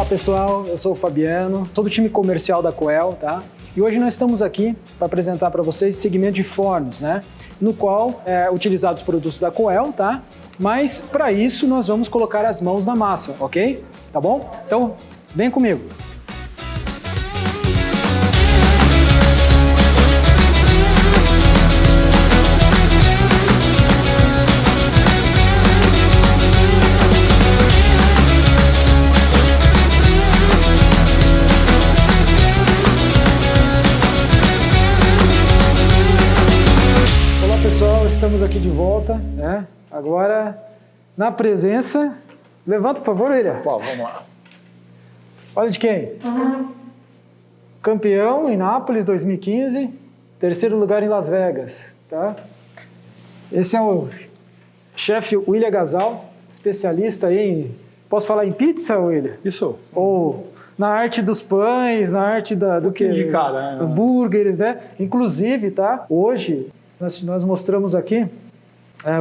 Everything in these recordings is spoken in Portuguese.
pessoal, eu sou o Fabiano, sou do time comercial da Coel, tá? E hoje nós estamos aqui para apresentar para vocês o segmento de fornos, né? No qual é utilizados os produtos da Coel, tá? Mas para isso nós vamos colocar as mãos na massa, ok? Tá bom? Então, vem comigo. Estamos aqui de volta, né? Agora na presença. Levanta, por favor, William. Pô, vamos lá. Olha de quem? Campeão em Nápoles 2015, terceiro lugar em Las Vegas, tá? Esse é o chefe William Gasal, especialista aí em... Posso falar em pizza, William? Isso. Ou na arte dos pães, na arte do que? Indicada, né? Hambúrgueres, né? Inclusive, tá? Hoje nós mostramos aqui,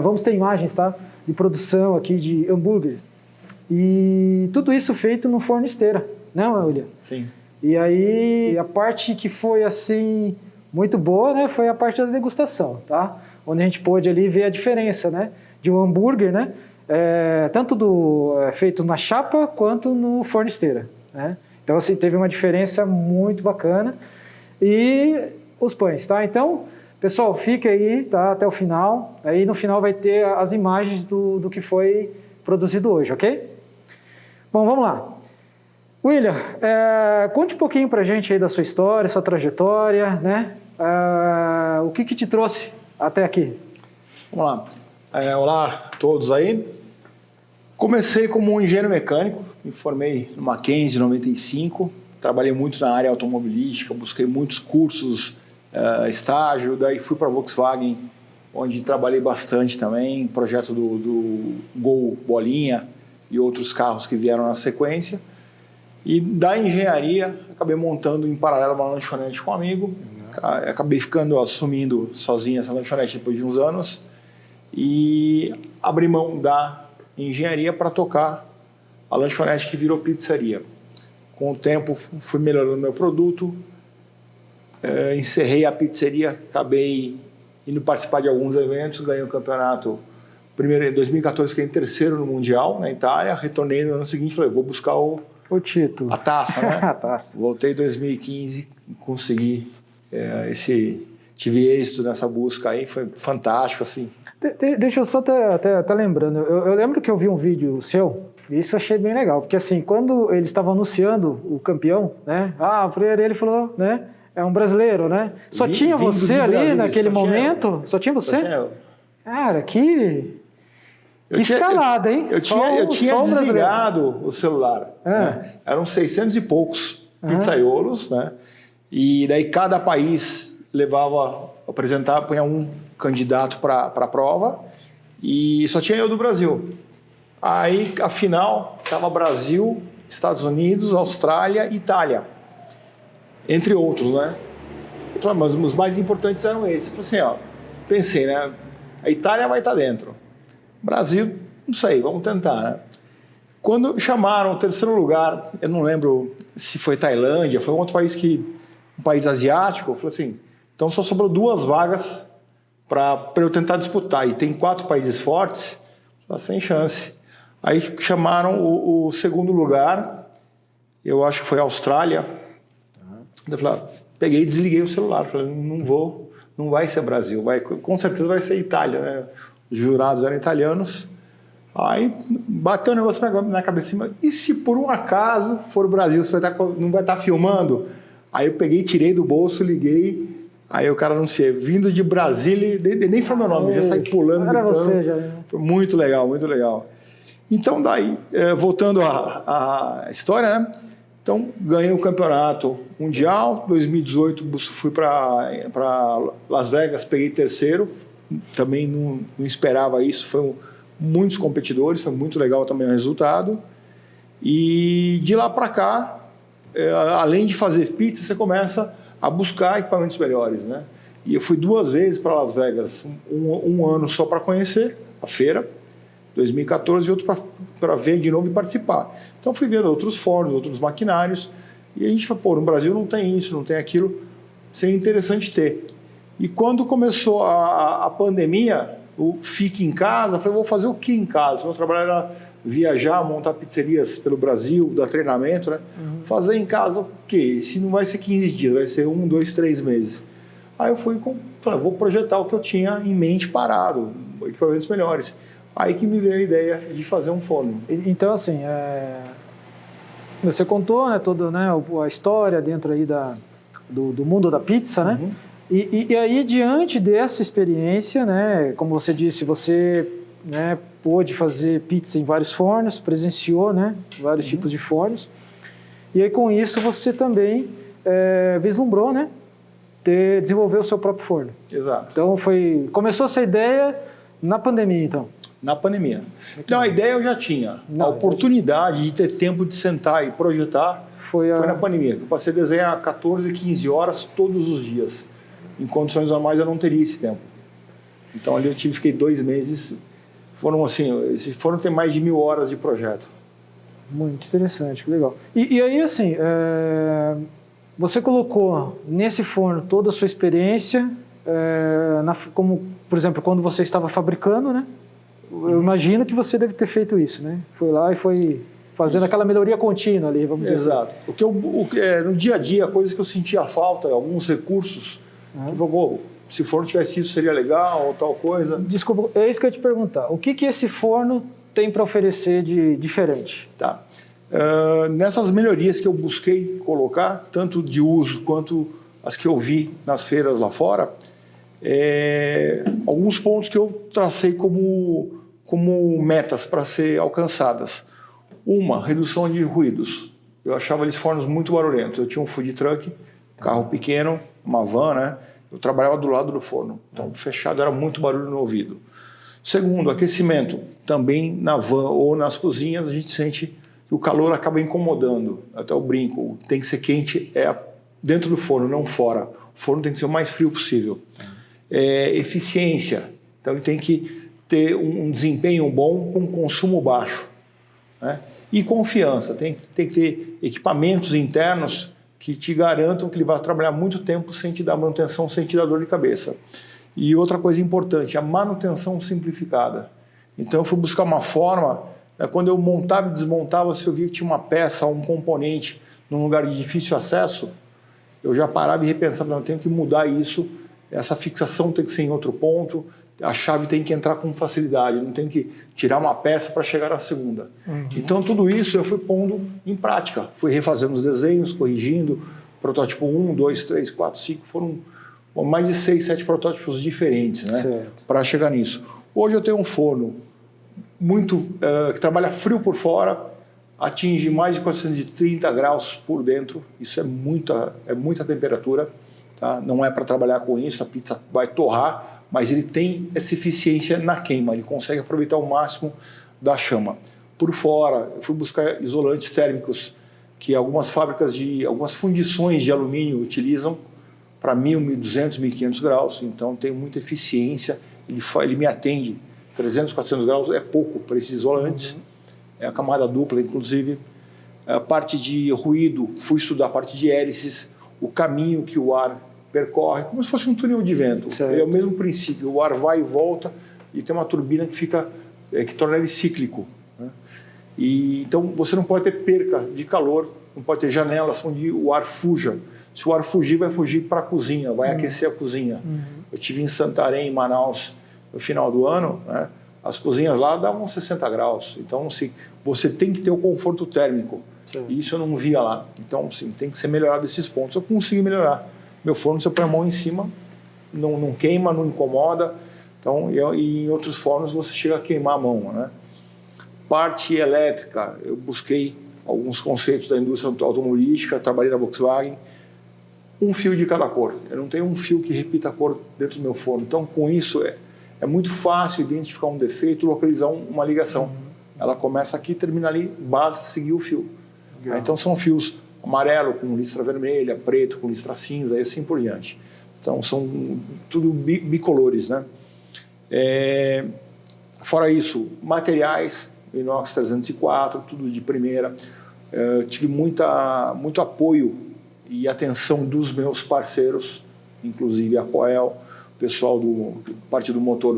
vamos ter imagens, tá? De produção aqui de hambúrgueres. E tudo isso feito no forno esteira, né, William? Sim. E aí, a parte que foi, assim, muito boa, né? Foi a parte da degustação, tá? Onde a gente pôde ali ver a diferença, né? De um hambúrguer, né? Tanto feito na chapa, quanto no forno esteira, né? Então, assim, teve uma diferença muito bacana. E os pães, tá? Então... Pessoal, fica aí, tá, até o final. Aí no final vai ter as imagens do que foi produzido hoje, ok? Bom, vamos lá. William, conte um pouquinho pra gente aí da sua história, sua trajetória, né? O que te trouxe até aqui? Vamos lá. Olá a todos aí. Comecei como um engenheiro mecânico, me formei no Mackenzie em 95, trabalhei muito na área automobilística, busquei muitos cursos, estágio, daí fui para a Volkswagen, onde trabalhei bastante também, projeto do Gol Bolinha e outros carros que vieram na sequência. E da engenharia, acabei montando em paralelo uma lanchonete com um amigo, acabei assumindo sozinho essa lanchonete depois de uns anos e abri mão da engenharia para tocar a lanchonete que virou pizzaria. Com o tempo fui melhorando meu produto, encerrei a pizzeria, acabei indo participar de alguns eventos, ganhei o campeonato. Primeiro, em 2014, fiquei em terceiro no Mundial, na Itália. Retornei no ano seguinte, falei, vou buscar o título. A taça, né? A taça. Voltei em 2015, consegui tive êxito nessa busca aí, foi fantástico, assim. Deixa eu só até lembrando, eu lembro que eu vi um vídeo seu, e isso eu achei bem legal, porque assim, quando eles estavam anunciando o campeão, né? Primeiro ele falou, né? É um brasileiro, né? Só tinha você ali Brasil, naquele momento? Só tinha você? Cara, que escalada, hein? Eu tinha desligado o celular. Né? Eram 600 e poucos pizzaiolos, né? E daí cada país apresentava, punha um candidato para a prova e só tinha eu do Brasil. Aí, a final, estava Brasil, Estados Unidos, Austrália e Itália. Entre outros, né? Eu falei, mas os mais importantes eram esses. Eu falei assim, pensei, né? A Itália vai estar dentro. Brasil, não sei, vamos tentar, né? Quando chamaram o terceiro lugar, eu não lembro se foi Tailândia, foi um outro país um país asiático, eu falei assim, então só sobrou 2 vagas para eu tentar disputar. E tem 4 países fortes, sem chance. Aí chamaram o segundo lugar, eu acho que foi a Austrália. Eu falei, peguei e desliguei o celular. Falei, não vai ser Brasil, com certeza vai ser Itália, né? Os jurados eram italianos. Aí bateu o negócio na cabeça, e se por um acaso for o Brasil, você não vai estar filmando? Aí eu peguei, tirei do bolso, liguei, aí o cara anunciou, vindo de Brasília, nem foi meu nome, já saí pulando. Era você já. Foi muito legal, muito legal. Então daí, voltando à história, né? Então, ganhei o campeonato mundial, 2018 fui para Las Vegas, peguei terceiro, também não esperava isso, foram muitos competidores, foi muito legal também o resultado. E de lá para cá, além de fazer pizza, você começa a buscar equipamentos melhores, né? E eu fui 2 vezes para Las Vegas, um ano só para conhecer a feira, 2014 e outro para ver de novo e participar. Então fui vendo outros fornos, outros maquinários, e a gente falou, pô, no Brasil não tem isso, não tem aquilo, seria interessante ter. E quando começou a pandemia, o fique em casa, eu falei, vou fazer o que em casa? Meu trabalho era viajar, montar pizzerias pelo Brasil, dar treinamento, né? Fazer em casa o quê? Se não vai ser 15 dias, vai ser 1, 2, 3 meses. Aí eu falei, vou projetar o que eu tinha em mente parado, equipamentos melhores. Aí que me veio a ideia de fazer um forno. Então, assim, você contou, né, toda, né, a história dentro aí do mundo da pizza, né? E aí, diante dessa experiência, né, como você disse, você, né, pôde fazer pizza em vários fornos, presenciou, né, vários tipos de fornos. E aí, com isso, você também vislumbrou, né, desenvolver o seu próprio forno. Exato. Então, começou essa ideia na pandemia, então? Na pandemia. Não, a ideia eu já tinha. A oportunidade de ter tempo de sentar e projetar foi na pandemia. Eu passei a desenhar 14, 15 horas todos os dias. Em condições normais eu não teria esse tempo. Então ali eu fiquei 2 meses. Foram assim, esse forno tem mais de 1000 horas de projeto. Muito interessante, que legal. E aí, assim, você colocou nesse forno toda a sua experiência, como, por exemplo, quando você estava fabricando, né? Eu imagino que você deve ter feito isso, né? Foi lá e foi fazendo aquela melhoria contínua ali, vamos dizer. Exato. No dia a dia, coisas que eu sentia falta, alguns recursos, que eu falei, se o forno tivesse isso seria legal, ou tal coisa. Desculpa, é isso que eu ia te perguntar. O que esse forno tem para oferecer de diferente? Tá. Nessas melhorias que eu busquei colocar, tanto de uso quanto as que eu vi nas feiras lá fora, alguns pontos que eu tracei como metas para ser alcançadas. Uma, redução de ruídos. Eu achava eles fornos muito barulhentos. Eu tinha um food truck, carro pequeno, uma van, né? Eu trabalhava do lado do forno, então fechado era muito barulho no ouvido. Segundo, aquecimento. Também na van ou nas cozinhas a gente sente que o calor acaba incomodando. Até o brinco, tem que ser quente dentro do forno, não fora. O forno tem que ser o mais frio possível. Eficiência. Então ele tem que ter um desempenho bom com consumo baixo, né? E confiança. Tem que ter equipamentos internos que te garantam que ele vai trabalhar muito tempo sem te dar manutenção, sem te dar dor de cabeça. E outra coisa importante, a manutenção simplificada. Então eu fui buscar uma forma, né, quando eu montava e desmontava, se eu via que tinha uma peça, um componente num lugar de difícil acesso, eu já parava e repensava, não, eu tenho que mudar isso, essa fixação tem que ser em outro ponto, a chave tem que entrar com facilidade, não tem que tirar uma peça para chegar à segunda. Então tudo isso eu fui pondo em prática, fui refazendo os desenhos, corrigindo, protótipo 1, 2, 3, 4, 5, foram mais de 6, 7 protótipos diferentes, né, para chegar nisso. Hoje eu tenho um forno que trabalha frio por fora, atinge mais de 430 graus por dentro, isso é muita temperatura, tá? Não é para trabalhar com isso, a pizza vai torrar, mas ele tem essa eficiência na queima, ele consegue aproveitar o máximo da chama. Por fora, eu fui buscar isolantes térmicos que algumas fábricas algumas fundições de alumínio utilizam para 1000, 1200, 1500 graus, então tem muita eficiência, ele me atende. 300, 400 graus é pouco para esses isolantes, é a camada dupla, inclusive. A parte de ruído, fui estudar a parte de hélices, o caminho que o ar percorre, como se fosse um túnel de vento. É o mesmo princípio, o ar vai e volta e tem uma turbina que torna ele cíclico, né? Então você não pode ter perca de calor, não pode ter janelas onde o ar fuja. Se o ar fugir, vai fugir para a cozinha, vai aquecer a cozinha. Eu estive em Santarém, em Manaus, no final do ano, né? As cozinhas lá davam 60 graus. Então, assim, você tem que ter o conforto térmico. E isso eu não via lá. Então, sim, tem que ser melhorado esses pontos. Eu consegui melhorar. Meu forno, você põe a mão em cima, não queima, não incomoda. Então, e em outros fornos você chega a queimar a mão, né? Parte elétrica, eu busquei alguns conceitos da indústria automobilística, trabalhei na Volkswagen. Um fio de cada cor. Eu não tenho um fio que repita a cor dentro do meu forno. Então, com isso, é muito fácil identificar um defeito, localizar uma ligação. Ela começa aqui, termina ali, basta seguir o fio. Então, são fios amarelo com listra vermelha, preto com listra cinza e assim por diante. Então, são tudo bicolores, né? Fora isso, materiais, inox 304, tudo de primeira. Tive muito apoio e atenção dos meus parceiros, inclusive a Coel, o pessoal parte do motor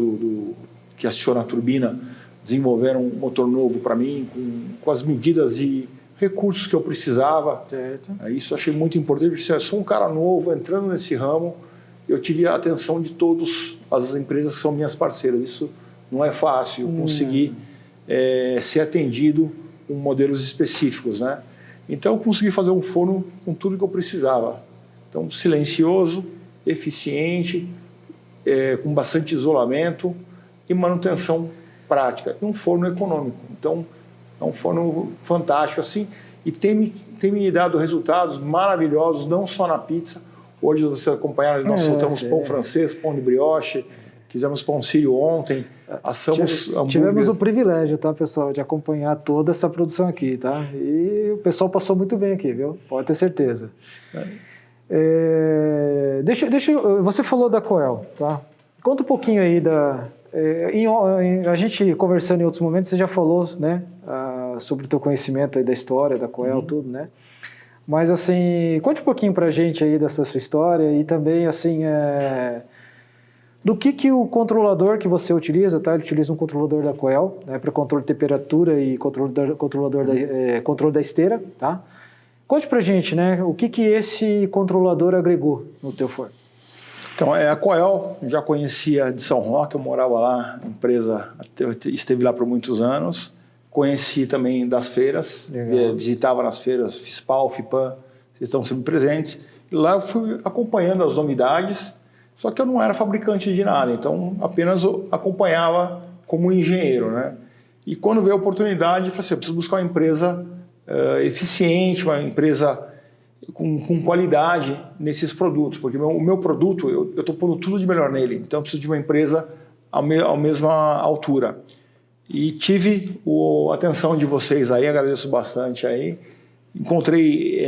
que aciona a turbina, desenvolveram um motor novo para mim, com as medidas e recursos que eu precisava. Certo. Isso eu achei muito importante, porque eu sou um cara novo, entrando nesse ramo, eu tive a atenção de todas as empresas que são minhas parceiras. Isso não é fácil, eu consegui ser atendido com modelos específicos, né? Então eu consegui fazer um forno com tudo que eu precisava. Então silencioso, eficiente, com bastante isolamento e manutenção prática. E um forno econômico. Então é um forno fantástico assim e tem me dado resultados maravilhosos, não só na pizza. Hoje você acompanhar, nós soltamos pão francês, pão de brioche, fizemos pão sírio ontem, assamos hambúrguer. Tivemos o privilégio, tá, pessoal, de acompanhar toda essa produção aqui, tá? E o pessoal passou muito bem aqui, viu? Pode ter certeza. Você falou da Coel, tá? Conta um pouquinho aí a gente conversando em outros momentos, você já falou, né, sobre o teu conhecimento aí da história da Coel, tudo, né? Mas assim, conte um pouquinho pra gente aí dessa sua história e também assim, do que o controlador que você utiliza, tá? Ele utiliza um controlador da Coel, né, para controle de temperatura e controle da esteira, tá? Conte pra gente, né, o que esse controlador agregou no teu forno. Então, a Coel, já conhecia de São Roque, eu morava lá, a empresa esteve lá por muitos anos. Conheci também das feiras, visitava nas feiras FISPAL, FIPAM, vocês estão sempre presentes. E lá eu fui acompanhando as novidades, só que eu não era fabricante de nada, então apenas acompanhava como engenheiro, né? E quando veio a oportunidade, eu falei assim, eu preciso buscar uma empresa eficiente, uma empresa com qualidade nesses produtos, porque o meu produto, eu estou pondo tudo de melhor nele, então eu preciso de uma empresa à mesma altura. E tive a atenção de vocês aí, agradeço bastante aí. Encontrei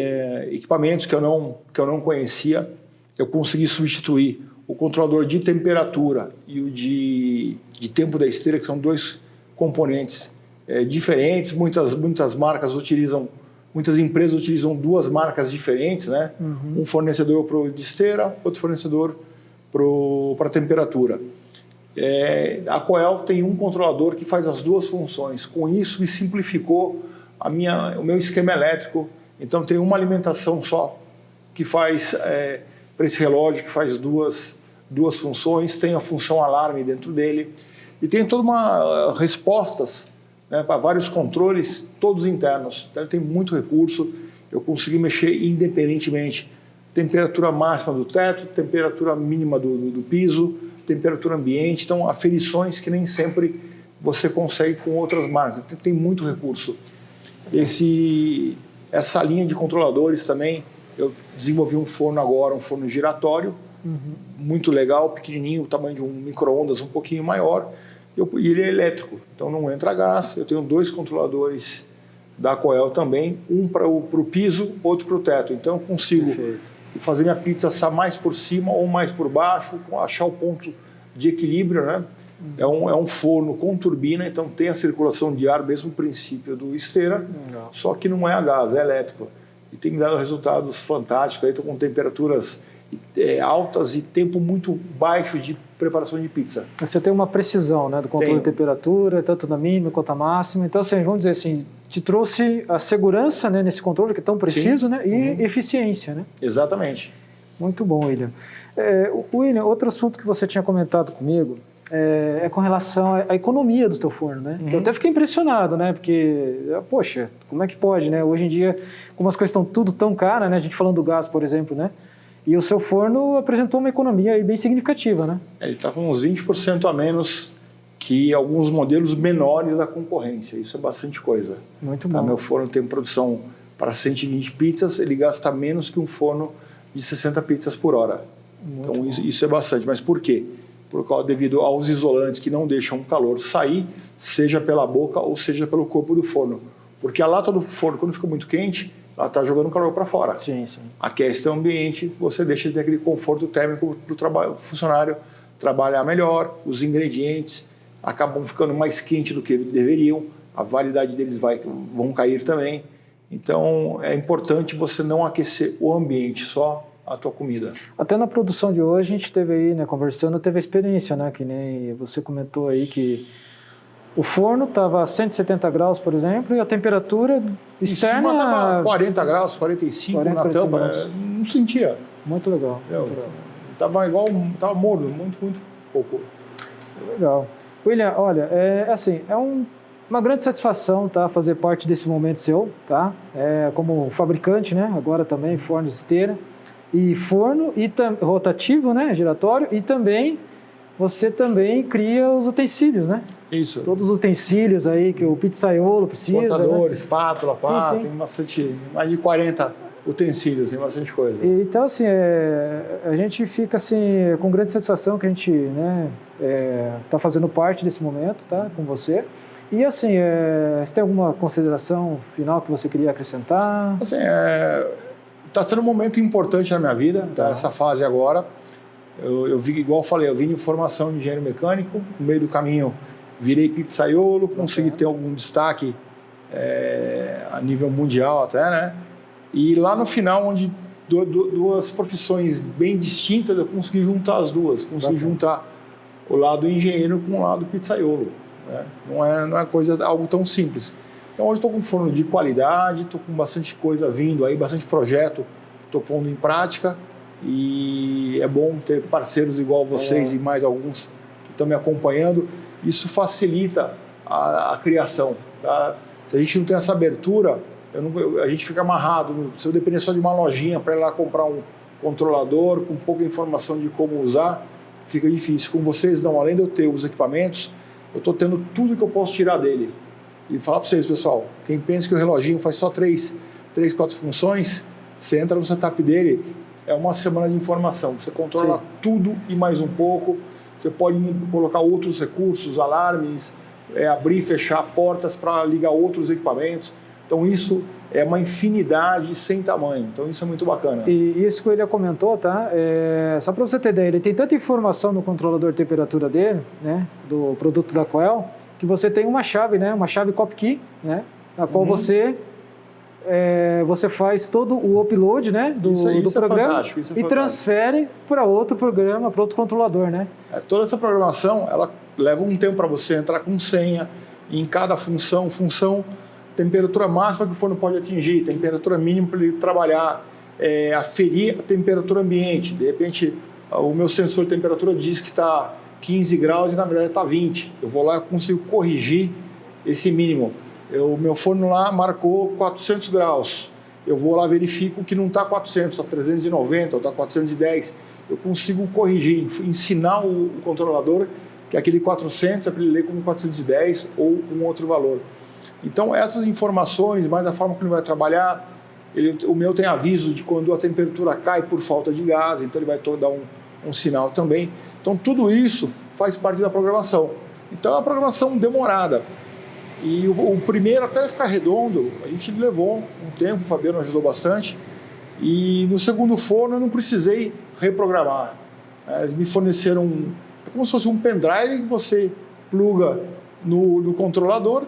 equipamentos que eu não conhecia, eu consegui substituir o controlador de temperatura e o de tempo da esteira, que são dois componentes diferentes. Muitas marcas utilizam, muitas empresas utilizam duas marcas diferentes, né? Um fornecedor de esteira, outro fornecedor para temperatura. A Coel tem um controlador que faz as duas funções. Com isso, me simplificou o meu esquema elétrico. Então, tem uma alimentação só que faz, para esse relógio, que faz duas funções. Tem a função alarme dentro dele. E tem toda uma respostas, né, para vários controles, todos internos. Então, ele tem muito recurso. Eu consegui mexer independentemente. Temperatura máxima do teto, temperatura mínima do piso, temperatura ambiente, então aferições que nem sempre você consegue com outras marcas. Tem muito recurso. Essa linha de controladores também, eu desenvolvi um forno agora, um forno giratório, muito legal, pequenininho, o tamanho de um micro-ondas um pouquinho maior, e ele é elétrico, então não entra gás. Eu tenho dois controladores da Coel também, um para o piso, outro para o teto, então eu consigo fazer minha pizza assar mais por cima ou mais por baixo, achar o ponto de equilíbrio, né? É um forno com turbina, então tem a circulação de ar, mesmo princípio do esteira, só que não é a gás, é elétrico. E tem me dado resultados fantásticos. Estou com temperaturas altas e tempo muito baixo de preparação de pizza. Você tem uma precisão, né, do controle de temperatura, tanto na mínima quanto na máxima. Então, assim, vamos dizer assim, te trouxe a segurança, né, nesse controle que é tão preciso, né, e eficiência, né? Exatamente. Muito bom, William. William, outro assunto que você tinha comentado comigo é com relação à economia do teu forno, né? Eu até fiquei impressionado, né? Porque, poxa, como é que pode, né? Hoje em dia, como as coisas estão tudo tão caras, né? A gente falando do gás, por exemplo, né? E o seu forno apresentou uma economia aí bem significativa, né? Ele está com uns 20% a menos que alguns modelos menores da concorrência. Isso é bastante coisa. Muito bom. Meu forno tem produção para 120 pizzas, ele gasta menos que um forno de 60 pizzas por hora. Então isso é bastante. Mas por quê? Devido aos isolantes que não deixam o calor sair, seja pela boca ou seja pelo corpo do forno. Porque a lata do forno, quando fica muito quente, ela está jogando calor para fora. Sim, sim. Aquece o ambiente, você deixa de ter aquele conforto térmico para o funcionário trabalhar melhor, os ingredientes. acabam ficando mais quentes do que deveriam, a validade deles vão cair também. Então, é importante você não aquecer o ambiente, só a tua comida. Até na produção de hoje, a gente teve aí, né, conversando, teve a experiência, né, que nem você comentou aí que o forno estava a 170 graus, por exemplo, e a temperatura externa... Em cima estava 40 graus, 45 na tampa, não sentia. Muito legal. Estava igual, estava morno, muito pouco. Legal. William, olha, uma grande satisfação, tá, fazer parte desse momento seu, tá? Como fabricante, né? Agora também forno de esteira e forno e rotativo, né? Giratório, e também você também cria os utensílios, né? Isso. Todos os utensílios aí que o pizzaiolo precisa. Cortador, né? espátula, pá, tem bastante, mais de 40 utensílios, tem bastante coisa. Então, assim, a gente fica assim, com grande satisfação que a gente, né, tá fazendo parte desse momento, tá, com você. E, assim, você tem alguma consideração final que você queria acrescentar? Assim, tá sendo um momento importante na minha vida, tá, essa fase agora. Eu vi, igual eu falei, eu vim em formação de engenheiro mecânico, no meio do caminho virei pizzaiolo, consegui ter algum destaque a nível mundial até, né? E lá no final, onde duas profissões bem distintas, eu consegui juntar as duas. Consegui juntar o lado engenheiro com o lado pizzaiolo. Né? Não é algo tão simples. Então hoje estou com um forno de qualidade, estou com bastante coisa vindo aí, bastante projeto, estou pondo em prática. E é bom ter parceiros igual vocês e mais alguns que estão me acompanhando. Isso facilita a criação. Tá? Se a gente não tem essa abertura... a gente fica amarrado. Se eu depender só de uma lojinha para ir lá comprar um controlador com pouca informação de como usar, fica difícil. Com vocês, não, além de eu ter os equipamentos, eu estou tendo tudo que eu posso tirar dele. E falar para vocês, pessoal, quem pensa que o reloginho faz só 4 funções, você entra no setup dele, é uma semana de informação. Você controla tudo e mais um pouco. Você pode colocar outros recursos, alarmes, abrir e fechar portas para ligar outros equipamentos. Então isso é uma infinidade sem tamanho, então isso é muito bacana. E isso que ele comentou, tá? Só para você ter ideia, ele tem tanta informação no controlador de temperatura dele, né, do produto da Coel, que você tem uma chave, né, uma chave Copkey, né, na qual você faz todo o upload, né, do programa e transfere para outro programa, para outro controlador, né? Toda essa programação, ela leva um tempo para você entrar com senha em cada função, temperatura máxima que o forno pode atingir, temperatura mínima para ele trabalhar, aferir a temperatura ambiente. De repente, o meu sensor de temperatura diz que está 15 graus e na verdade está 20. Eu vou lá e consigo corrigir esse mínimo. O meu forno lá marcou 400 graus. Eu vou lá, verifico que não está 400, está 390 ou está 410. Eu consigo corrigir, ensinar o controlador que aquele 400 é para ele ler como 410 ou um outro valor. Então, essas informações, mais a forma que ele vai trabalhar, o meu tem aviso de quando a temperatura cai por falta de gás, então ele vai dar um sinal também. Então, tudo isso faz parte da programação. Então, é uma programação demorada. E o primeiro, até ficar redondo, a gente levou um tempo, o Fabiano ajudou bastante. E no segundo forno, eu não precisei reprogramar. Eles me forneceram, como se fosse um pendrive que você pluga no controlador.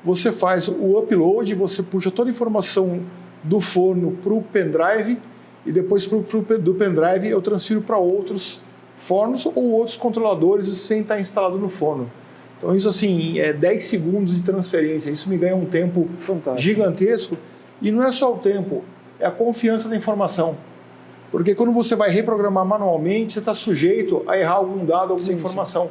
Você faz o upload, você puxa toda a informação do forno para o pendrive e depois do pendrive eu transfiro para outros fornos ou outros controladores sem estar instalado no forno. Então isso assim, 10 segundos de transferência, isso me ganha um tempo gigantesco e não é só o tempo, é a confiança da informação. Porque quando você vai reprogramar manualmente, você está sujeito a errar algum dado, alguma informação.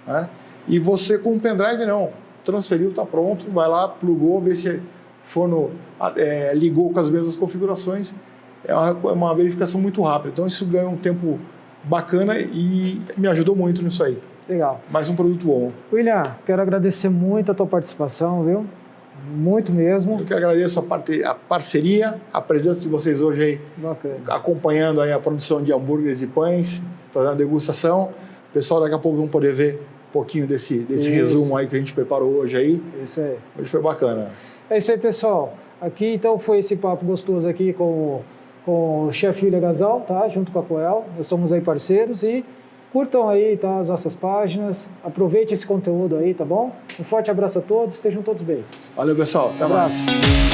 Né? E você com o pendrive não. Transferiu, está pronto, vai lá, plugou, vê se o forno ligou com as mesmas configurações. É uma verificação muito rápida. Então isso ganha um tempo bacana e me ajudou muito nisso aí. Legal. Mais um produto bom. William, quero agradecer muito a tua participação, viu? Muito mesmo. Eu que agradeço a parceria, a presença de vocês hoje aí, acompanhando aí a produção de hambúrgueres e pães, fazendo a degustação. O pessoal daqui a pouco vão poder ver um pouquinho desse resumo aí que a gente preparou hoje aí. Isso aí. Hoje foi bacana. É isso aí, pessoal. Aqui então foi esse papo gostoso aqui com o chefe William Gasal, tá? Junto com a Coel. Nós somos aí parceiros e Curtam aí, tá, as nossas páginas, aproveite esse conteúdo aí, tá bom? Um forte abraço a todos, estejam todos bem. Valeu, pessoal. Até mais.